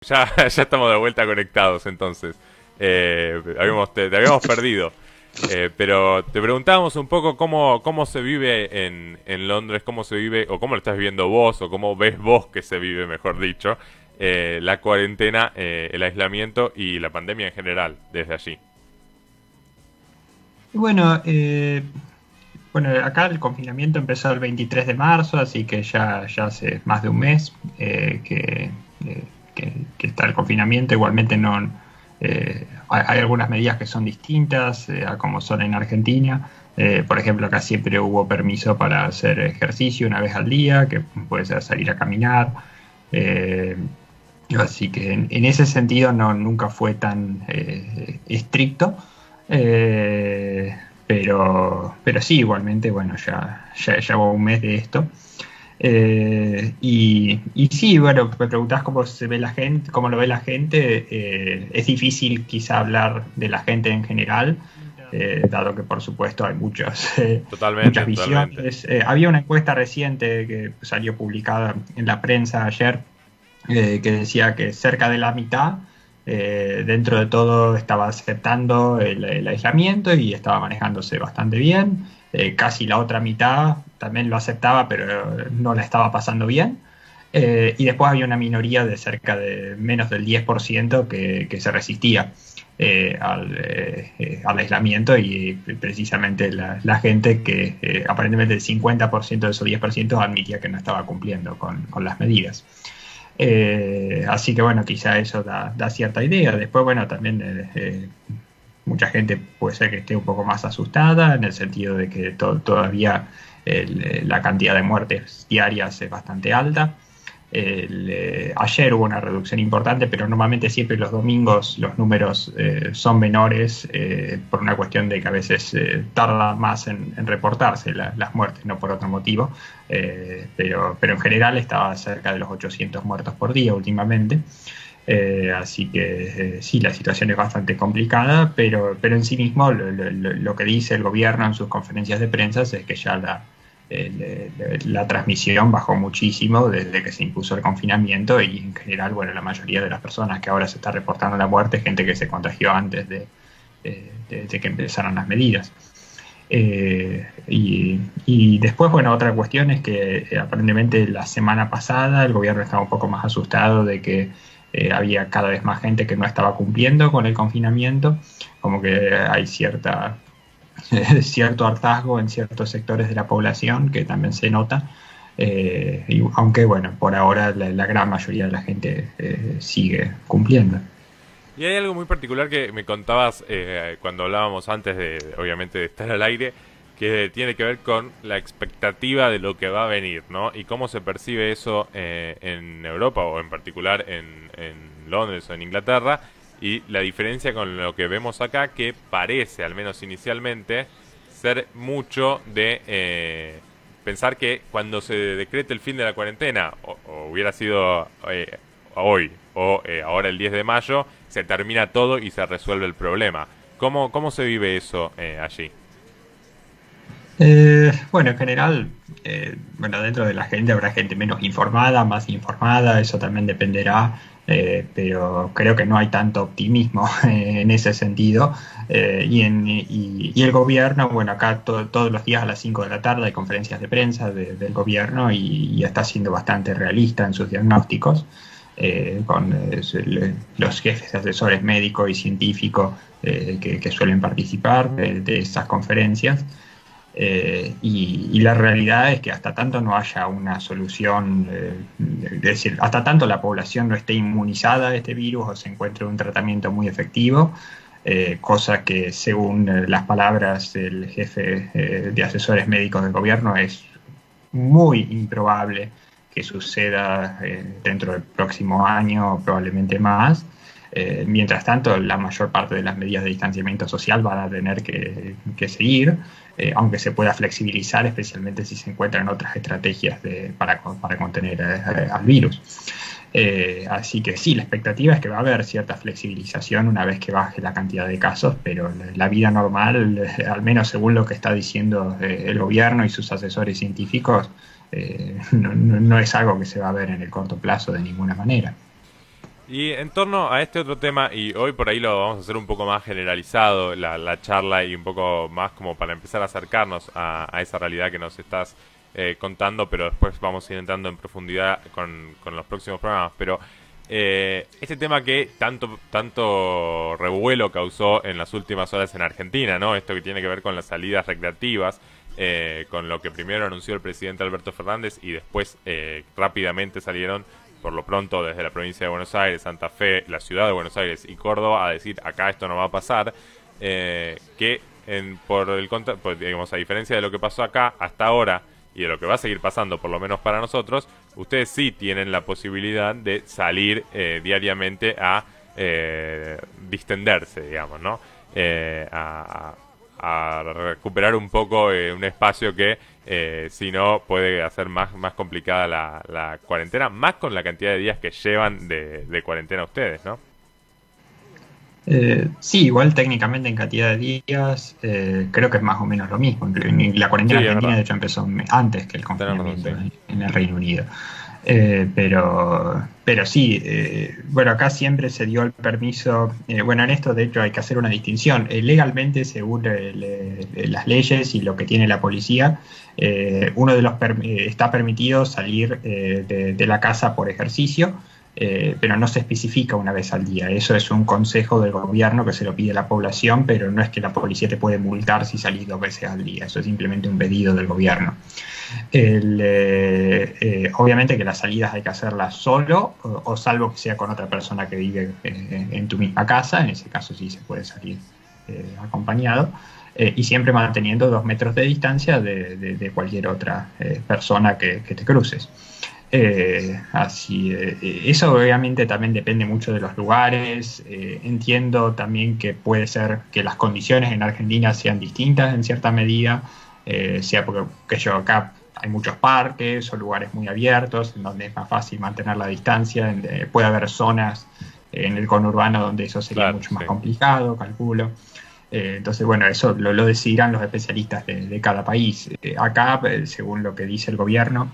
Ya estamos de vuelta conectados entonces. Te habíamos perdido. Pero te preguntábamos un poco cómo se vive en Londres, cómo se vive, o cómo lo estás viviendo vos, o cómo ves vos que se vive, mejor dicho, la cuarentena, el aislamiento y la pandemia en general, desde allí. Y bueno, acá el confinamiento empezó el 23 de marzo, así que ya hace más de un mes eh, que está el confinamiento. Igualmente no, hay algunas medidas que son distintas a como son en Argentina. Por ejemplo, acá siempre hubo permiso para hacer ejercicio una vez al día, que puede ser salir a caminar. Eh, Así que en ese sentido nunca fue tan estricto. Eh, pero sí, igualmente, bueno, ya hubo un mes de esto. Y sí, bueno, me preguntás cómo se ve la gente, cómo lo ve la gente. Es difícil quizá hablar de la gente en general, dado que por supuesto hay Totalmente, muchas totalmente. visiones. Había una encuesta reciente que salió publicada en la prensa ayer, que decía que cerca de la mitad, dentro de todo, estaba aceptando el aislamiento y estaba manejándose bastante bien. Casi la otra mitad también lo aceptaba, pero no la estaba pasando bien. Y después había una minoría de cerca de menos del 10% que se resistía al aislamiento, y precisamente la gente que aparentemente el 50% de esos 10% admitía que no estaba cumpliendo con las medidas. Así que bueno, quizá eso da cierta idea. Después, bueno, también mucha gente puede ser que esté un poco más asustada en el sentido de que todavía la cantidad de muertes diarias es bastante alta. Ayer hubo una reducción importante, pero normalmente siempre los domingos los números son menores, por una cuestión de que a veces tarda más en reportarse las muertes, no por otro motivo. Pero en general estaba cerca de los 800 muertos por día últimamente. Así que sí, la situación es bastante complicada, pero en sí mismo lo que dice el gobierno en sus conferencias de prensa es que ya la transmisión bajó muchísimo desde que se impuso el confinamiento, y en general, bueno, la mayoría de las personas que ahora se está reportando la muerte es gente que se contagió antes de que empezaran las medidas. Y después, bueno, otra cuestión es que aparentemente la semana pasada el gobierno estaba un poco más asustado de que había cada vez más gente que no estaba cumpliendo con el confinamiento, como que hay cierto hartazgo en ciertos sectores de la población que también se nota. Aunque, bueno, por ahora la gran mayoría de la gente sigue cumpliendo. Y hay algo muy particular que me contabas cuando hablábamos antes obviamente, de estar al aire, que tiene que ver con la expectativa de lo que va a venir, ¿no? Y cómo se percibe eso en Europa, o en particular en Londres o en Inglaterra, y la diferencia con lo que vemos acá, que parece, al menos inicialmente, ser mucho de pensar que cuando se decrete el fin de la cuarentena, o hubiera sido hoy, o ahora el 10 de mayo, se termina todo y se resuelve el problema. ¿Cómo se vive eso allí? Bueno, en general, bueno, dentro de la gente habrá gente menos informada, más informada, eso también dependerá. Pero creo que no hay tanto optimismo en ese sentido. Y el gobierno, bueno, acá todos los días a las 5 de la tarde hay conferencias de prensa del gobierno, y está siendo bastante realista en sus diagnósticos, con los jefes de asesores médicos y científicos que suelen participar de esas conferencias. Y la realidad es que hasta tanto no haya una solución, es decir, hasta tanto la población no esté inmunizada de este virus o se encuentre un tratamiento muy efectivo, cosa que según las palabras del jefe de asesores médicos del gobierno es muy improbable que suceda dentro del próximo año o probablemente más. Mientras tanto, la mayor parte de las medidas de distanciamiento social van a tener que seguir, aunque se pueda flexibilizar, especialmente si se encuentran otras estrategias para contener al virus. Así que sí, la expectativa es que va a haber cierta flexibilización una vez que baje la cantidad de casos, pero la vida normal, al menos según lo que está diciendo el gobierno y sus asesores científicos, no es algo que se va a ver en el corto plazo de ninguna manera. Y en torno a este otro tema, y hoy por ahí lo vamos a hacer un poco más generalizado, la charla, y un poco más como para empezar a acercarnos a esa realidad que nos estás contando, pero después vamos a ir entrando en profundidad con los próximos programas. Pero este tema que tanto revuelo causó en las últimas horas en Argentina, ¿no? Esto que tiene que ver con las salidas recreativas, con lo que primero anunció el presidente Alberto Fernández y después rápidamente salieron, por lo pronto, desde la provincia de Buenos Aires, Santa Fe, la ciudad de Buenos Aires y Córdoba, a decir acá esto no va a pasar, que digamos, a diferencia de lo que pasó acá hasta ahora y de lo que va a seguir pasando, por lo menos para nosotros, ustedes sí tienen la posibilidad de salir diariamente a distenderse, digamos, ¿no? A recuperar un poco un espacio que si no puede hacer más complicada la cuarentena, más con la cantidad de días que llevan de cuarentena ustedes, ¿no? Sí, igual técnicamente en cantidad de días creo que es más o menos lo mismo. La cuarentena Sí, argentina de hecho empezó antes que el confinamiento sí. en el Reino Unido. Pero sí, bueno, acá siempre se dio el permiso. Bueno, en esto de hecho hay que hacer una distinción. Legalmente, según las leyes y lo que tiene la policía, uno de los está permitido salir de la casa por ejercicio, pero no se especifica una vez al día. Eso es un consejo del gobierno que se lo pide a la población, pero no es que la policía te puede multar si salís 2 veces al día. Eso es simplemente un pedido del gobierno. Obviamente que las salidas hay que hacerlas solo o salvo que sea con otra persona que vive en tu misma casa. En ese caso sí se puede salir acompañado, y siempre manteniendo 2 metros de distancia de cualquier otra persona que te cruces. Eso obviamente también depende mucho de los lugares. Entiendo también que puede ser que las condiciones en Argentina sean distintas en cierta medida, sea porque acá hay muchos parques o lugares muy abiertos en donde es más fácil mantener la distancia. Puede haber zonas en el conurbano donde eso sería mucho más complicado, calculo. Entonces, bueno, eso lo decidirán los especialistas de cada país. Acá, según lo que dice el gobierno,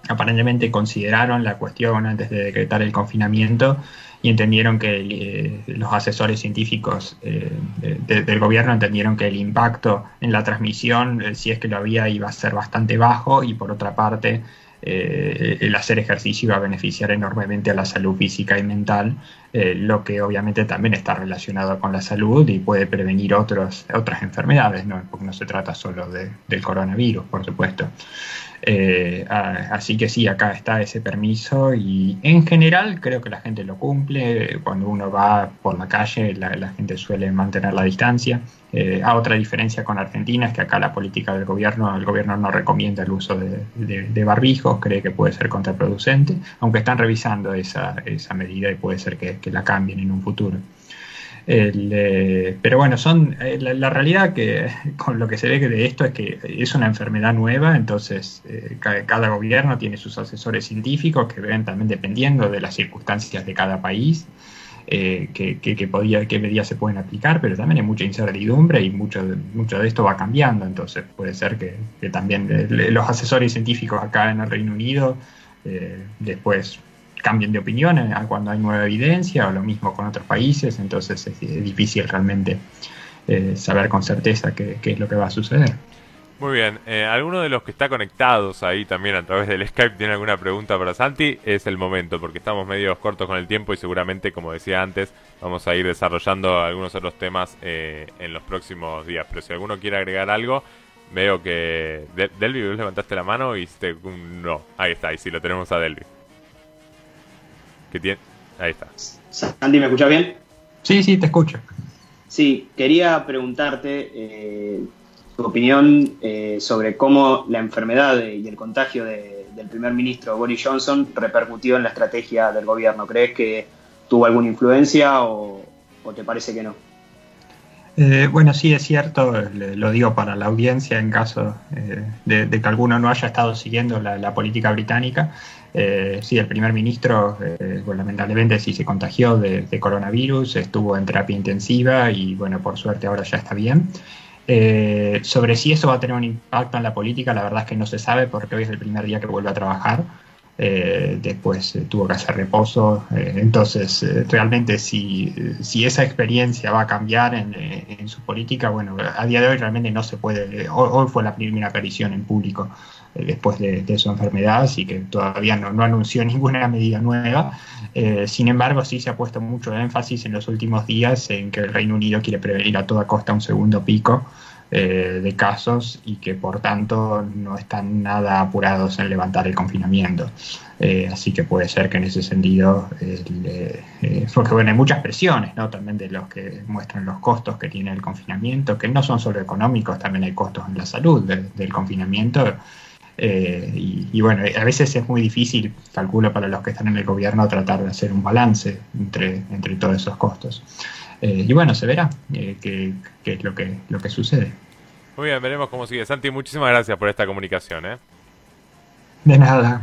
aparentemente consideraron la cuestión antes de decretar el confinamiento y entendieron que los asesores científicos del gobierno entendieron que el impacto en la transmisión, si es que lo había, iba a ser bastante bajo, y por otra parte el hacer ejercicio iba a beneficiar enormemente a la salud física y mental, lo que obviamente también está relacionado con la salud y puede prevenir otras enfermedades, ¿no? Porque no se trata solo del coronavirus, por supuesto. Así que sí, acá está ese permiso y en general creo que la gente lo cumple. Cuando uno va por la calle, la gente suele mantener la distancia. A otra diferencia con Argentina es que acá la política del gobierno, el gobierno no recomienda el uso de barbijos, cree que puede ser contraproducente, aunque están revisando esa medida y puede ser que la cambien en un futuro. Pero bueno, la realidad que con lo que se ve de esto es que es una enfermedad nueva, entonces cada gobierno tiene sus asesores científicos que ven también dependiendo de las circunstancias de cada país qué medidas se pueden aplicar, pero también hay mucha incertidumbre y mucho de esto va cambiando. Entonces puede ser que también los asesores científicos acá en el Reino Unido después cambien de opinión cuando hay nueva evidencia, o lo mismo con otros países. Entonces es difícil realmente saber con certeza qué es lo que va a suceder. Muy bien, ¿alguno de los que está conectados ahí también a través del Skype tiene alguna pregunta para Santi? Es el momento, porque estamos medio cortos con el tiempo y seguramente, como decía antes, vamos a ir desarrollando algunos otros temas en los próximos días. Pero si alguno quiere agregar algo, veo que... Delvi, vos levantaste la mano y no, ahí está, ahí sí lo tenemos a Delvi. Ahí está. Santi, ¿me escuchás bien? Sí, te escucho. Sí, quería preguntarte tu opinión sobre cómo la enfermedad y el contagio del primer ministro Boris Johnson repercutió en la estrategia del gobierno. ¿Crees que tuvo alguna influencia o te parece que no? Bueno, sí, es cierto, lo digo para la audiencia en caso de que alguno no haya estado siguiendo la política británica. Sí, el primer ministro lamentablemente sí se contagió de coronavirus, estuvo en terapia intensiva y bueno, por suerte ahora ya está bien. Sobre si eso va a tener un impacto en la política, la verdad es que no se sabe porque hoy es el primer día que vuelve a trabajar. después tuvo que hacer reposo. Entonces, realmente si esa experiencia va a cambiar en su política, bueno, a día de hoy realmente no se puede. Hoy fue la primera aparición en público después de su enfermedad, así que todavía no anunció ninguna medida nueva. Sin embargo, sí se ha puesto mucho énfasis en los últimos días en que el Reino Unido quiere prevenir a toda costa un segundo pico de casos y que por tanto no están nada apurados en levantar el confinamiento. Así que puede ser que en ese sentido, porque bueno, hay muchas presiones, ¿no? También de los que muestran los costos que tiene el confinamiento, que no son solo económicos, también hay costos en la salud del confinamiento. Y bueno, a veces es muy difícil, calculo, para los que están en el gobierno tratar de hacer un balance entre todos esos costos. Y bueno, se verá qué es lo que sucede. Muy bien, veremos cómo sigue. Santi, muchísimas gracias por esta comunicación, ¿eh? De nada.